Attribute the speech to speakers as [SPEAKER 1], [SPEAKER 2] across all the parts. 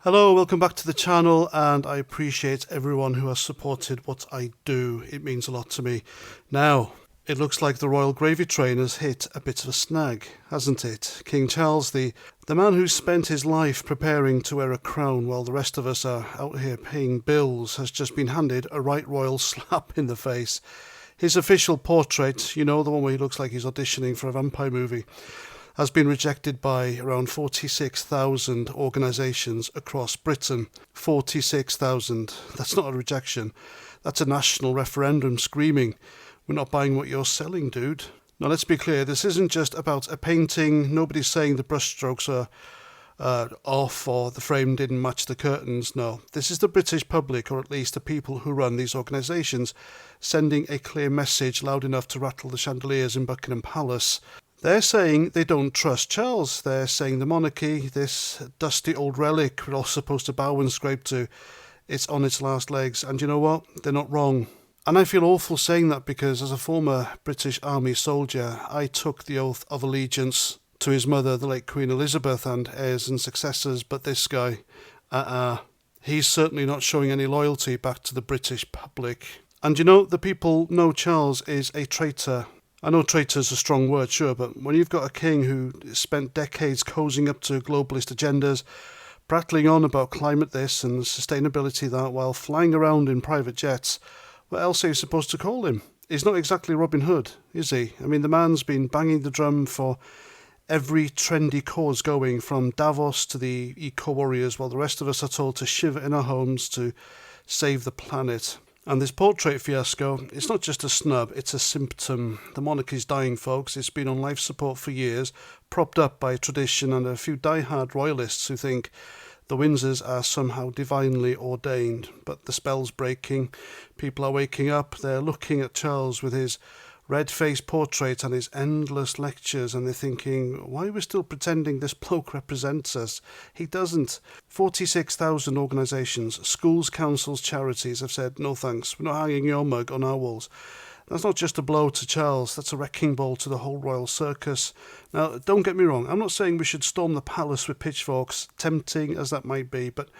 [SPEAKER 1] Hello, welcome back to the channel, and I appreciate everyone who has supported what I do. It means a lot to me. Now, it looks like the royal gravy train has hit a bit of a snag, hasn't it? King Charles, the man who spent his life preparing to wear a crown while the rest of us are out here paying bills, has just been handed a right royal slap in the face. His official portrait, you know, the one where he looks like he's auditioning for a vampire movie, has been rejected by around 46,000 organisations across Britain. 46,000. That's not a rejection. That's a national referendum screaming, "We're not buying what you're selling, dude." Now, let's be clear, this isn't just about a painting. Nobody's saying the brushstrokes are off or the frame didn't match the curtains. No, this is the British public, or at least the people who run these organisations, sending a clear message loud enough to rattle the chandeliers in Buckingham Palace. They're saying they don't trust Charles. They're saying the monarchy, this dusty old relic we're all supposed to bow and scrape to, it's on its last legs. And you know what? They're not wrong. And I feel awful saying that because as a former British Army soldier, I took the oath of allegiance to his mother, the late Queen Elizabeth, and heirs and successors. But this guy, he's certainly not showing any loyalty back to the British public. And you know, the people know Charles is a traitor. I know traitor's a strong word, sure, but when you've got a king who spent decades cozying up to globalist agendas, prattling on about climate this and sustainability that while flying around in private jets, what else are you supposed to call him? He's not exactly Robin Hood, is he? I mean, the man's been banging the drum for every trendy cause going, from Davos to the eco-warriors, while the rest of us are told to shiver in our homes to save the planet. And this portrait fiasco, it's not just a snub, it's a symptom. The monarchy's dying, folks. It's been on life support for years, propped up by tradition and a few die-hard royalists who think the Windsors are somehow divinely ordained. But the spell's breaking. People are waking up. They're looking at Charles with his red-faced portrait and his endless lectures, and they're thinking, why are we still pretending this bloke represents us? He doesn't. 46,000 organisations, schools, councils, charities have said, no thanks, we're not hanging your mug on our walls. That's not just a blow to Charles, that's a wrecking ball to the whole royal circus. Now, don't get me wrong, I'm not saying we should storm the palace with pitchforks, tempting as that might be, but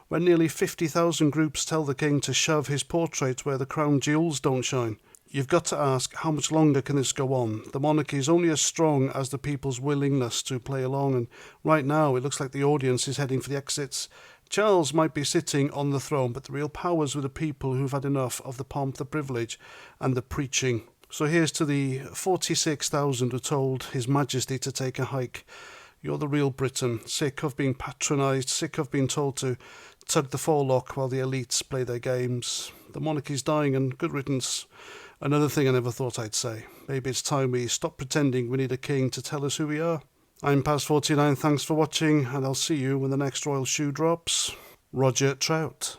[SPEAKER 1] when nearly 50,000 groups tell the king to shove his portrait where the crown jewels don't shine, you've got to ask, how much longer can this go on? The monarchy is only as strong as the people's willingness to play along, and right now it looks like the audience is heading for the exits. Charles might be sitting on the throne, but the real power's with the people who've had enough of the pomp, the privilege, and the preaching. So here's to the 46,000 who told His Majesty to take a hike. You're the real Britain, sick of being patronised, sick of being told to tug the forelock while the elites play their games. The monarchy's dying, and good riddance. Another thing I never thought I'd say. Maybe it's time we stop pretending we need a king to tell us who we are. I'm Paz49, thanks for watching, and I'll see you when the next royal shoe drops. Roger Trout.